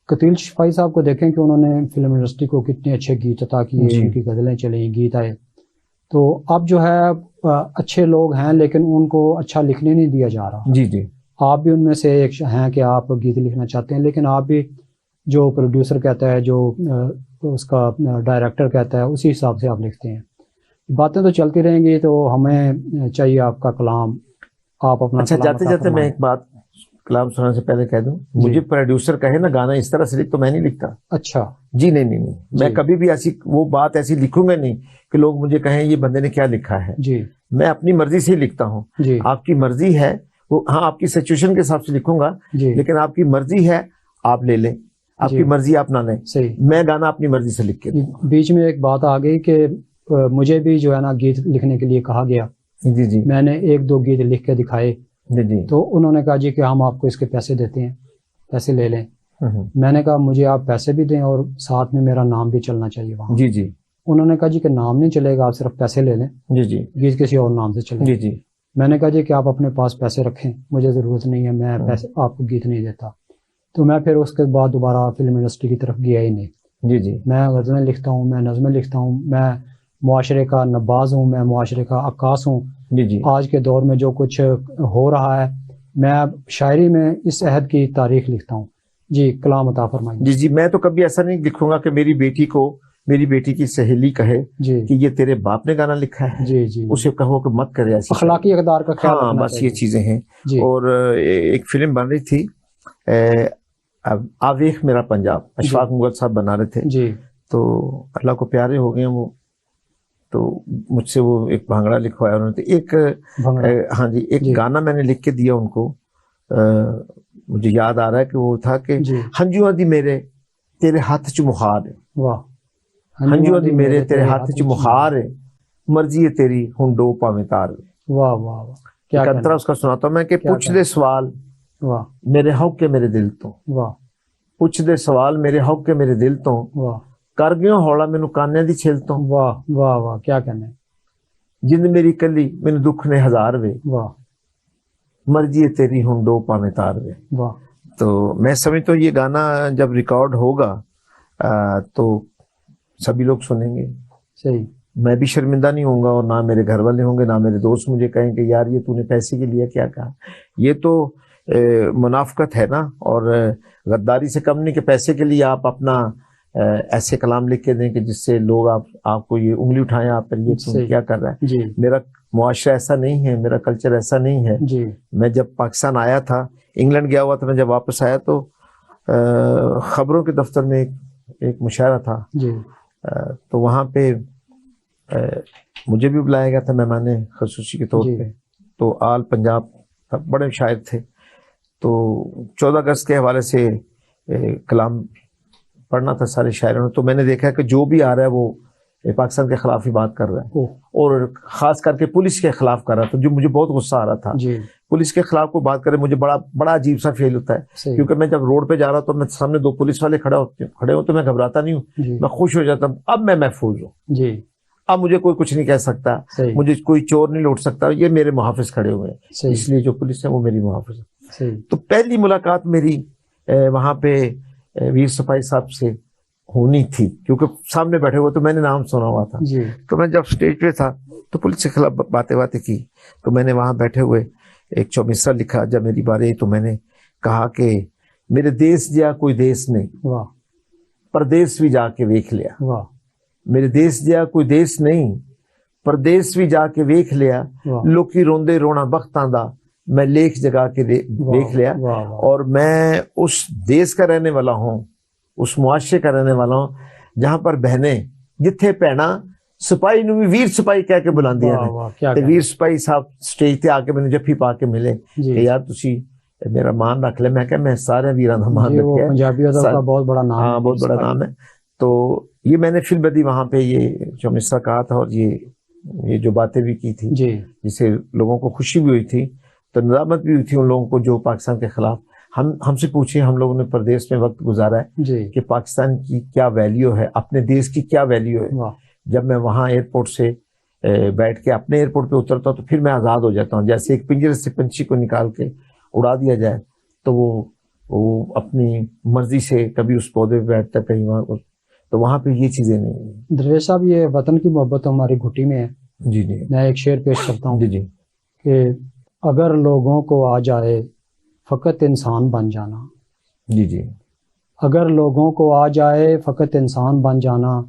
قتیل شفائی صاحب کو دیکھیں کہ انہوں نے فلم انڈسٹری کو کتنے اچھے گیت عطا کیے, جی. ان کی غزلیں چلیں, گیت آئے. تو اب جو ہے اچھے لوگ ہیں لیکن ان کو اچھا لکھنے نہیں دیا جا رہا. جی جی آپ بھی ان میں سے ایک ہیں کہ آپ گیت لکھنا چاہتے ہیں, لیکن آپ بھی جو پروڈیوسر کہتا ہے, جو اس کا ڈائریکٹر کہتا ہے, اسی حساب سے آپ لکھتے ہیں. باتیں تو چلتی رہیں گی, تو ہمیں چاہیے آپ کا کلام, آپ اپنا اچھا کلام جاتے عطا جاتے میں فرمائیں. ایک بات کلام سنانے سے پہلے کہہ دوں, مجھے پروڈیوسر کہے نا گانا اس طرح سے لکھ تو میں نہیں لکھتا. اچھا. جی نہیں, میں جی. کبھی بھی ایسی وہ بات ایسی لکھوں گا نہیں کہ لوگ مجھے کہیں یہ بندے نے کیا لکھا ہے. جی میں اپنی مرضی سے ہی لکھتا ہوں. جی آپ کی مرضی ہے وہ, ہاں آپ کی سچویشن کے حساب سے لکھوں گا, جی لیکن آپ کی مرضی ہے آپ لے لیں, آپ جی. کی مرضی آپ نہ لیں. صحیح. میں گانا اپنی مرضی سے لکھ کے دوں. بیچ میں ایک بات آ گئی کہ مجھے بھی جو ہے نا گیت لکھنے کے لیے کہا گیا. جی جی میں نے ایک دو گیت لکھ کے دکھائے, جی جی تو انہوں نے کہا جی کہ ہم آپ کو اس کے پیسے دیتے ہیں, پیسے لے لیں. میں نے کہا مجھے آپ پیسے بھی دیں اور ساتھ میں میرا نام بھی چلنا چاہیے وہاں. جی جی انہوں نے کہا جی کہ نام نہیں چلے گا, آپ صرف پیسے لے لیں, جی جی گیت کسی اور نام سے چلے. جی جی میں نے کہا جی کہ آپ اپنے پاس پیسے رکھیں, مجھے ضرورت نہیں ہے, میں پیسے آپ کو گیت نہیں دیتا. تو میں پھر اس کے بعد دوبارہ فلم انڈسٹری کی طرف گیا ہی نہیں. جی جی میں غزلیں لکھتا ہوں, میں نظمیں لکھتا ہوں, میں معاشرے کا نباز ہوں, میں معاشرے کا عکاس ہوں. جی جی آج کے دور میں جو کچھ ہو رہا ہے, میں شاعری میں اس عہد کی تاریخ لکھتا ہوں. جی کلام عطا فرمائیں. جی جی میں تو کبھی ایسا نہیں لکھوں گا کہ میری بیٹی کو میری بیٹی کی سہیلی کہے جی کہ یہ تیرے باپ نے گانا لکھا ہے. جی جی اسے کہو کہ مت کرے ایسی اخلاقی اقدار کا خیال ہاں رکھنا بس چاہیے. یہ چیزیں ہیں. جی اور ایک فلم بن رہی تھی آویخ میرا پنجاب, اشفاق مغل صاحب بنا رہے تھے. جی تو اللہ کو پیارے ہو گئے وہ, تو مجھ سے وہ ایک بھانگڑا لکھوایا انہوں نے. ایک بھنگڑا. ہاں جی ایک جی. گانا میں نے لکھ کے دیا ان کو, مجھے یاد آ رہا ہے کہ وہ تھا کہ جی ہنجو دی میرے تیرے ہاتھ چ مخار ہے, واہ. ہنجو دی میرے تیرے ہاتھ چ مخار ہے, مرضی ہے تیری ہن ڈو پاویں تار. واہ واہ واہ, کیا ایک انترا اس کا سناتا ہوں میں کہ کیا پوچھ کہنا. دے سوال واہ میرے حق کے میرے دل تو, واہ پوچھ دے سوال میرے حق کے میرے دل تو, واہ کر گیو ہولا مینو کانے دی چھل تو, واہ واہ واہ, کیا کہنا ہے. جند میری کلی مینو دکھ نے ہزار وے, واہ مرضی ہے تیری ہن ڈو پاویں تار وے. واہ. تو میں سمجھتا ہوں یہ گانا جب ریکارڈ ہوگا تو سبھی لوگ سنیں گے. صحیح. میں بھی شرمندہ نہیں ہوں گا, اور نہ میرے گھر والے ہوں گے, نہ میرے دوست مجھے کہیں کہ یار یہ تو نے پیسے کے لیے کیا کہا. یہ تو منافقت ہے نا, اور غداری سے کم نہیں کہ پیسے کے لیے آپ اپنا ایسے کلام لکھ کے دیں کہ جس سے لوگ آپ کو یہ انگلی اٹھائیں آپ پر, یہ تم کیا کر رہا ہے. جی میرا معاشرہ ایسا نہیں ہے, میرا کلچر ایسا نہیں ہے. جی میں جب پاکستان آیا تھا, انگلینڈ گیا ہوا تھا, میں جب واپس آیا تو خبروں کے دفتر میں ایک مشاعرہ تھا. جی تو وہاں پہ مجھے بھی بلایا گیا تھا مہمان خصوصی کے طور پہ. تو آل پنجاب بڑے شاعر تھے, تو 14 اگست کے حوالے سے کلام پڑھنا تھا سارے شاعروں نے. تو میں نے دیکھا کہ جو بھی آ رہا ہے وہ پاکستان کے خلاف ہی بات کر رہا ہے, اور خاص کر کے پولیس کے خلاف کر رہا تھا, جو مجھے بہت غصہ آ رہا تھا. پولیس کے خلاف کو بات کرے مجھے بڑا عجیب سا فیل ہوتا ہے, کیونکہ میں جب روڈ پہ جا رہا ہوں تو میں سامنے 2 پولیس والے کھڑے ہوں تو میں گھبراتا نہیں ہوں, میں خوش ہو جاتا ہوں. اب میں محفوظ ہوں. اب مجھے کوئی کچھ نہیں کہہ سکتا, صحیح, مجھے کوئی چور نہیں لوٹ سکتا, یہ میرے محافظ کھڑے ہوئے ہیں, صحیح, اس لیے جو پولیس ہے وہ میری محافظ ہے. صحیح, تو پہلی ملاقات میری وہاں پہ ویر سپاہی صاحب سے ہونی تھی, کیونکہ سامنے بیٹھے ہوئے تو میں نے نام سنا ہوا تھا. جی, تو میں جب اسٹیج پہ تھا تو پولیس کے خلاف باتیں کی, تو میں نے وہاں بیٹھے ہوئے ایک چومسرا لکھا. جب میری باری آئی تو میں نے کہا کہ میرے دیس جیا کوئی دیس نہیں, واہ, پردیس بھی جا کے ویکھ لیا. واہ, میرے دیس جیا کوئی دیس نہیں, پردیس بھی جا کے ویکھ لیا. واہ, لوکی روندے رونا بختاں دا, میں لیکھ جگا کے دیکھ لیا. واہ, واہ, اور میں اس دیس کا رہنے والا ہوں, اس معاشرے کا رہنے والا ہوں جہاں پر بہنیں جتھے بھیڑاں سپاہی نو بھی ویر سپاہی کہہ کے بلاندیاں واہ, نے. واہ, کیا تے کہنا. ویر سپاہی صاحب سٹیج تے آ کے میں نے جفی پا کے ملے کہ جی, یار تسی میرا مان رکھ لے. میں کہ میں سارے ویراں دا مان جی, وہ رکھیا ہے. پنجابی ادب کا بہت بڑا نام ہاں ہے, بہت بڑا نام ہے. تو یہ میں نے فی البدی وہاں پہ یہ چومسرا کہا تھا, اور یہ جو باتیں بھی کی تھی, جی, جس سے لوگوں کو خوشی بھی ہوئی تھی, تو ندامت بھی ہوئی تھی ان لوگوں کو جو پاکستان کے خلاف. ہم سے پوچھیں, ہم لوگوں نے پردیس میں وقت گزارا ہے جی, کہ پاکستان کی کیا ویلیو ہے, اپنے دیس کی کیا ویلیو ہے. واہ, جب میں وہاں ایئرپورٹ سے بیٹھ کے اپنے ایئرپورٹ پہ اترتا ہوں تو پھر میں آزاد ہو جاتا ہوں. جیسے ایک پنجرے سے پنچھی کو نکال کے اڑا دیا جائے تو وہ اپنی مرضی سے کبھی اس پودے پہ بیٹھتا ہے, کہیں وہاں. تو وہاں پہ یہ چیزیں نہیں ہیں. درویش صاحب, یہ وطن کی محبت ہماری گھٹی میں ہے. جی جی میں ایک شعر پیش کرتا ہوں جی جی کہ اگر لوگوں کو آ جائے فقط انسان بن جانا, جی جی اگر لوگوں کو آ جائے فقط انسان بن جانا,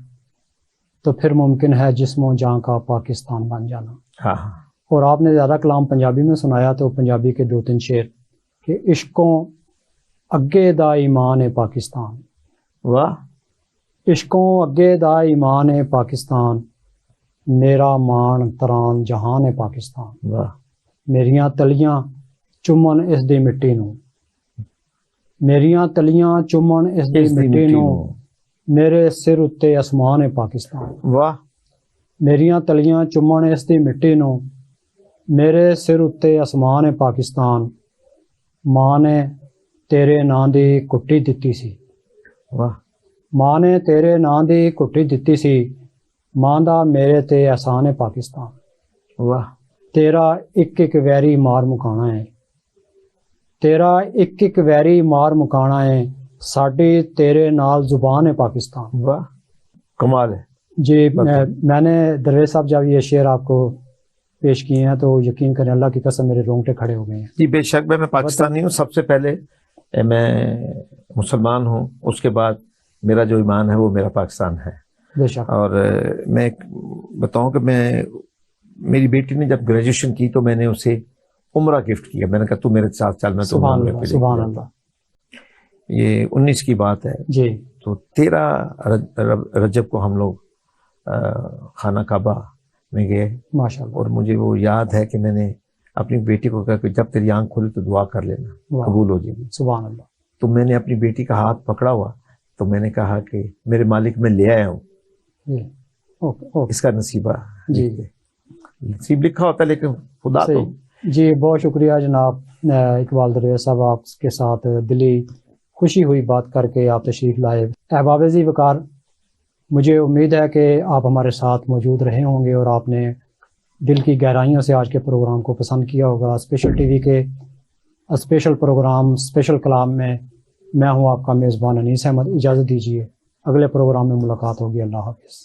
تو پھر ممکن ہے جسم و جاں کا پاکستان بن جانا. ہاں ہاں اور آپ نے زیادہ کلام پنجابی میں سنایا, تو پنجابی کے 2-3 شعر کہ عشقوں اگے دا ایمان ہے پاکستان, واہ عشقوں اگے دا ایمان ہے پاکستان, میرا مان تران جہان ہے پاکستان, واہ میریاں تلیاں چومن اس دی مٹی نو, میریاں تلیاں چومن اس دی مٹی نو, میرے سر اتے آسمان ہے پاکستان. واہ میریاں تلیاں چومن اس دی مٹی نو, میرے سر اتے آسمان ہے پاکستان, ماں نے تیرے ناں دی کٹی دتی سی, واہ ماں نے تیرے ناں دی کٹی دتی سی, ماں دا میرے تے احسان ہے پاکستان. واہ تیرا ایک ایک ویری مار مکانا ہے, تیرا ایک ایک ویری مار مکانا ہے, ساڈی تیرے نال زبان ہے پاکستان. واہ کمال ہے. جی, میں نے درویش صاحب جب یہ شعر آپ کو پیش کیے ہیں تو یقین کریں اللہ کی قسم میرے رونگٹے کھڑے ہو گئے ہیں. جی بے شک میں پاکستانی ہوں. سب سے پہلے میں مسلمان ہوں, اس کے بعد میرا جو ایمان ہے وہ میرا پاکستان ہے. بے شک. اور میں بتاؤں کہ میری بیٹی نے جب گریجویشن کی تو میں نے اسے عمرہ گفٹ کیا. میں نے کہا تو میرے ساتھ چل, میں تو سبحان اللہ, سبحان اللہ. یہ 19 کی بات ہے. جی, تو 13 رجب کو ہم لوگ خانہ کعبہ میں گئے, ماشاء اللہ. اور مجھے وہ یاد ہے کہ میں نے اپنی بیٹی کو کہا کہ جب تیری آنکھ کھلی تو دعا کر لینا, واہ, قبول ہو جائے گی. سبحان اللہ. تو میں نے اپنی بیٹی کا ہاتھ پکڑا ہوا, تو میں نے کہا کہ میرے مالک میں لے آیا ہوں, جی, اوکے, اوکے. اس کا نصیبہ جی, نصیب لکھا ہوتا ہے لیکن خدا تو. جی, بہت شکریہ جناب اقبال درویش صاحب, آپ کے ساتھ دلی خوشی ہوئی بات کر کے آپ تشریف لائے. احباب ذی وقار, مجھے امید ہے کہ آپ ہمارے ساتھ موجود رہے ہوں گے اور آپ نے دل کی گہرائیوں سے آج کے پروگرام کو پسند کیا ہوگا. اسپیشل ٹی وی کے اسپیشل پروگرام اسپیشل کلام میں ہوں آپ کا میزبان انیس احمد. اجازت دیجیے, اگلے پروگرام میں ملاقات ہوگی. اللہ حافظ.